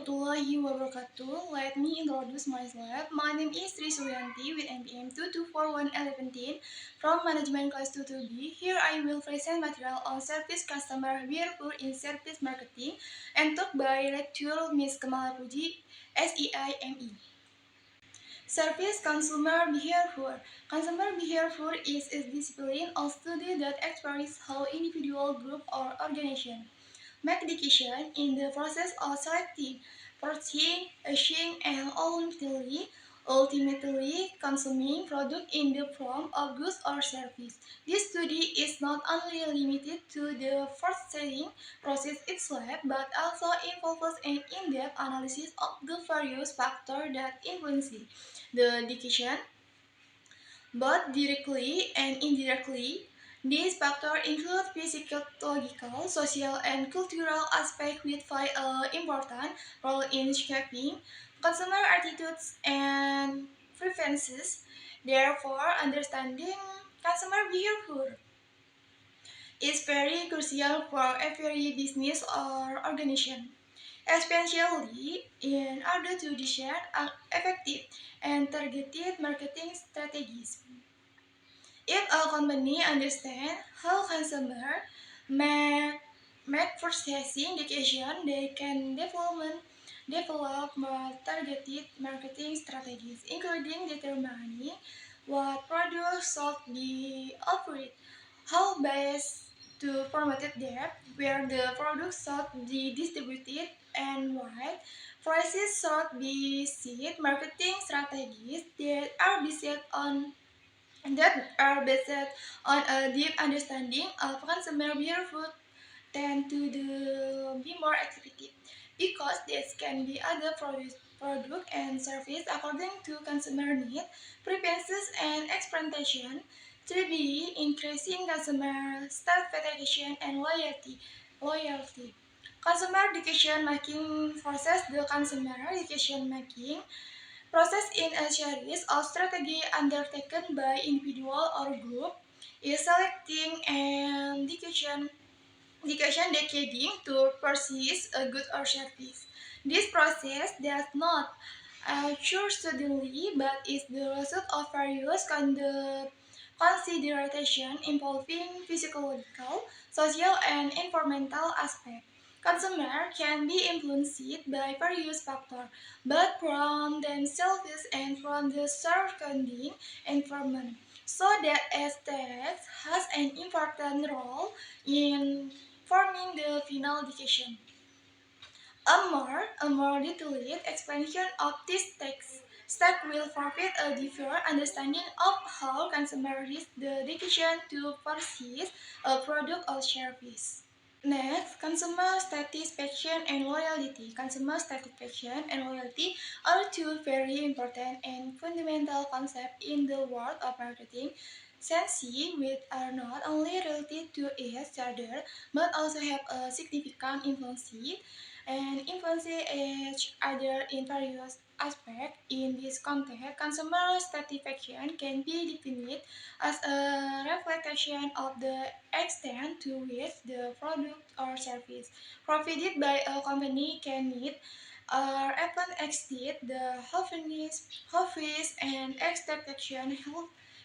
warahmatullahi wabarakatuh. Let me introduce myself. My name is Sri Suryanti with NPM 224111 from Management Class 22B. Here I will present material on service customer behavior in service marketing and taught by lecturer Miss Kamala Puji, SEIME. Service consumer behavior. Consumer behavior is a discipline of study that explores how individual, group, or organization make decisions in the process of selecting, purchasing, asking, and ultimately consuming product in the form of goods or service. This study is not only limited to the purchasing process itself, but also involves an in-depth analysis of the various factors that influence the decision, both directly and indirectly. These factors include physiological, social, and cultural aspects which play an important role in shaping consumer attitudes and preferences. Therefore, understanding consumer behavior is very crucial for every business or organization, especially in order to design effective and targeted marketing strategies. If a company understands how consumers make, make purchasing decisions, they can develop more targeted marketing strategies, including determining what products should be offered, how best to promote them, where the products should be distributed, and what prices should be set. Marketing strategies that are based on a deep understanding of consumer behavior tend to be more effective because these can be other product and service according to consumer needs, preferences, and expectation to be increasing consumer satisfaction and loyalty. Consumer decision making process. The consumer decision making process in a series of strategy undertaken by individual or group is selecting and decision decading to purchase a good or service. This process does not occur suddenly but is the result of various consideration involving physiological, social, and environmental aspects. Consumer can be influenced by various factors, both from themselves and from the surrounding environment. So that aesthetics has an important role in forming the final decision. A more detailed explanation of this text stack will provide a deeper understanding of how consumers reach the decision to purchase a product or service. Next, consumer satisfaction and loyalty. Consumer satisfaction and loyalty are two very important and fundamental concepts in the world of marketing, since which are not only related to each other but also have a significant influence each other in various aspects. In this context, consumer satisfaction can be defined as a reflection of the extent to which the product or service provided by a company can meet or even exceed the hopes and expectations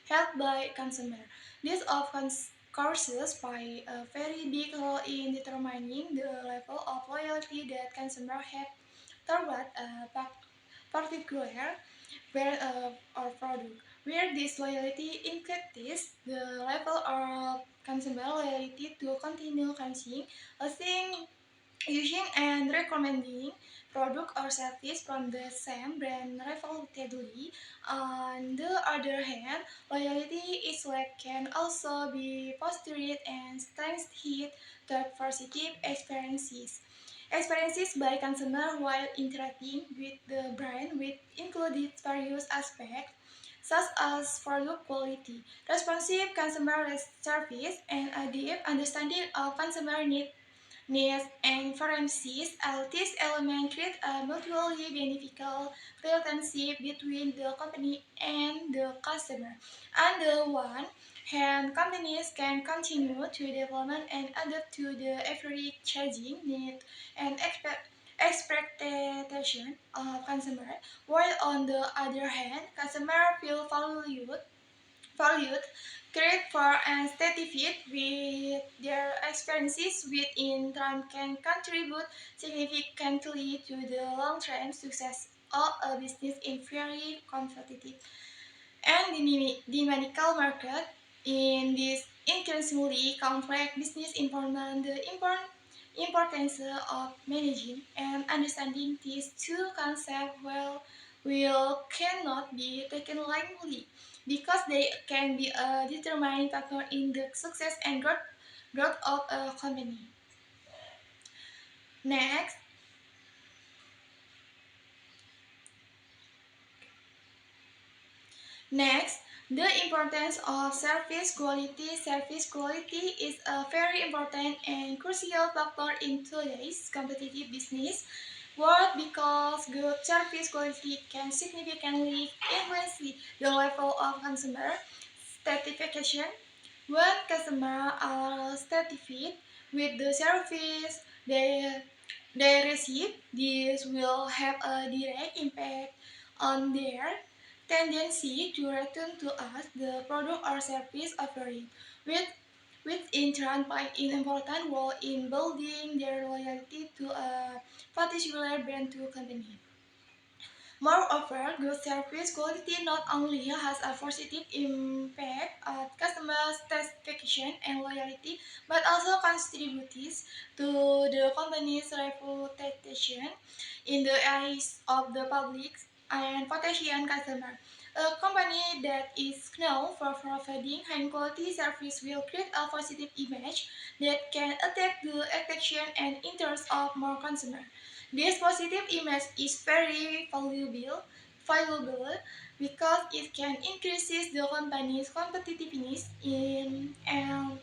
held by consumer. This often causes play a very big role in determining the level of loyalty that consumers have toward a particular brand or product. Where this loyalty increases, the level of consumer loyalty to continue using and recommending product or service from the same brand repeatedly. On the other hand, loyalty is like can also be fostered and strengthened through positive experiences by consumer while interacting with the brand, which included various aspects such as product quality, responsive customer service, and a deep understanding of consumer needs and preferences. All these elements create a mutually beneficial relationship between the company and the customer. On the one hand, companies can continue to develop and adapt to the ever-changing needs and expectations impression of consumer, while on the other hand, customer feel valued, cared for, and satisfied with their experiences within time can contribute significantly to the long-term success of a business in very competitive and dynamical market. In this increasingly complex business environment, the importance of managing and understanding these two concepts well will cannot be taken lightly because they can be a determining factor in the success and growth of a company. Next, Next, the importance of service quality. Service quality is a very important and crucial factor in today's competitive business world because good service quality can significantly influence the level of consumer satisfaction. When customers are satisfied with the service they receive, this will have a direct impact on their tendency to return to us the product or service offering, which, which in turn play an important role in building their loyalty to a particular brand to company. Moreover, good service quality not only has a positive impact on customer satisfaction and loyalty, but also contributes to the company's reputation in the eyes of the public and potential customer. A company that is known for providing high quality service will create a positive image that can attract the attention and interest of more consumers. This positive image is very valuable because it can increase the company's competitiveness in an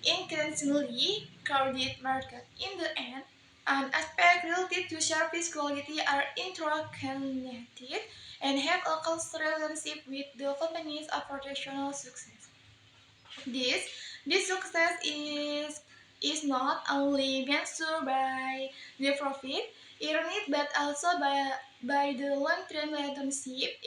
increasingly crowded market. In the end, an aspect related to service quality are interconnected and have a close relationship with the company's operational success. This this success is not only measured by the profit earned but also by the long-term relationship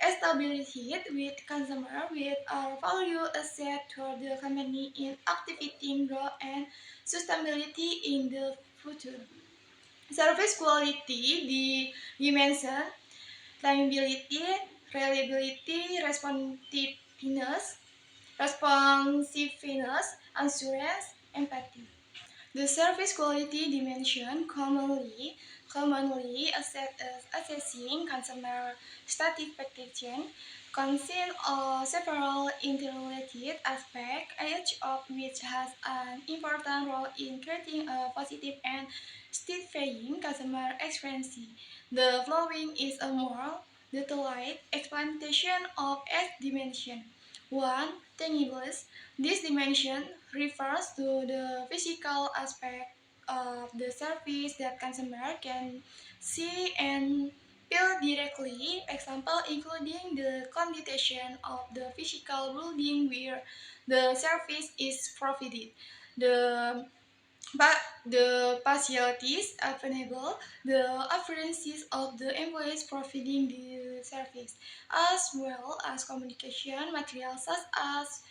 established with consumer with our value asset toward the company in activating growth and sustainability in the future. Service quality the dimension reliability, responsiveness, assurance, empathy. The service quality dimension commonly assessing consumer satisfaction consists of several interrelated aspects, each of which has an important role in creating a positive and satisfying customer experience. The following is a more detailed explanation of each dimension. 1. Tangibles. This dimension refers to the physical aspect of the service that consumer can see and feel directly. Example including the condition of the physical building where the service is provided, the but the facilities available, the appearances of the employees providing the service, as well as communication materials such as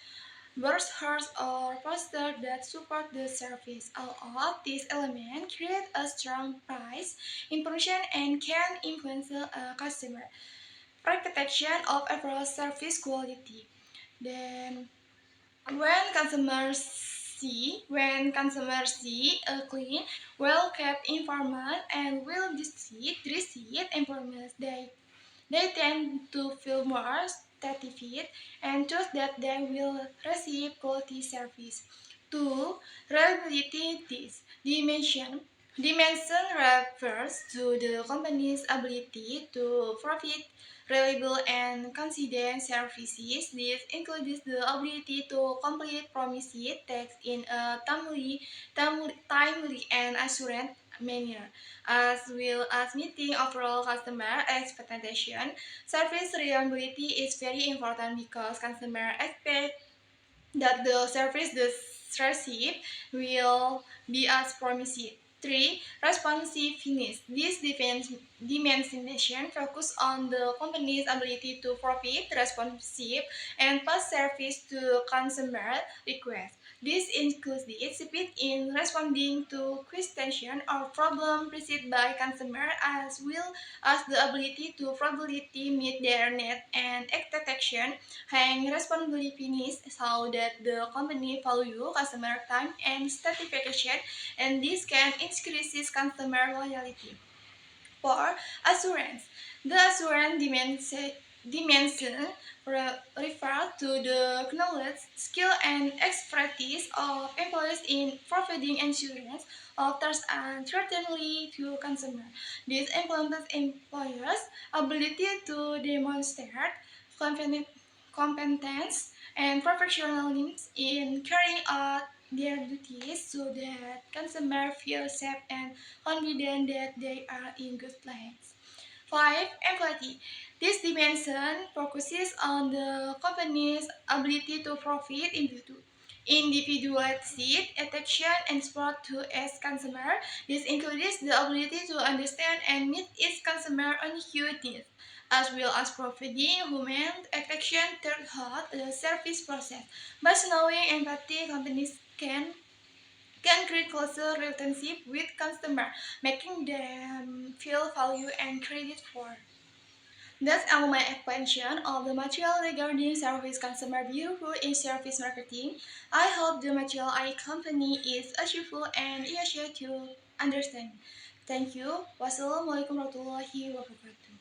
brochures or posters that support the service. All of these elements create a strong price impression and can influence the customer perception of overall service quality. Then when consumers see a clean, well-kept environment and well-received environment, they tend to feel more satisfied and trust that they will receive quality service. 2. Reliability this dimension refers to the company's ability to provide reliable and consistent services. This includes the ability to complete promises text in a timely and assured manner, as well as meeting overall customer expectation. Service reliability is very important because customers expect that the service they receive will be as promised. 3. Responsiveness. This dimension focus on the company's ability to provide responsive and fast service to consumer requests. This includes the speed in responding to questions or problems raised by consumers as well as the ability to properly meet their needs and expectations. High responsiveness so that the company value customer time and satisfaction, and this can increase customer loyalty. 4. Assurance. The assurance dimension refer to the knowledge, skill, and expertise of employees in providing insurance of trust and certainty to consumers. This implements employers' ability to demonstrate confidence competence and professionalism in carrying out their duties so that consumers feel safe and confident that they are in good hands. 5. Empathy. This dimension focuses on the company's ability to provide individualized attention and support to its consumer. This includes the ability to understand and meet its consumer unique needs, as well as providing human attention throughout the service process. By showing empathy, companies can create closer relationship with customer, making them feel valued and cared for. That's all my explanation of the material regarding service consumer behavior in service marketing. I hope the material I company is useful and easier to understand. Thank you. Wassalamualaikum warahmatullahi wabarakatuh.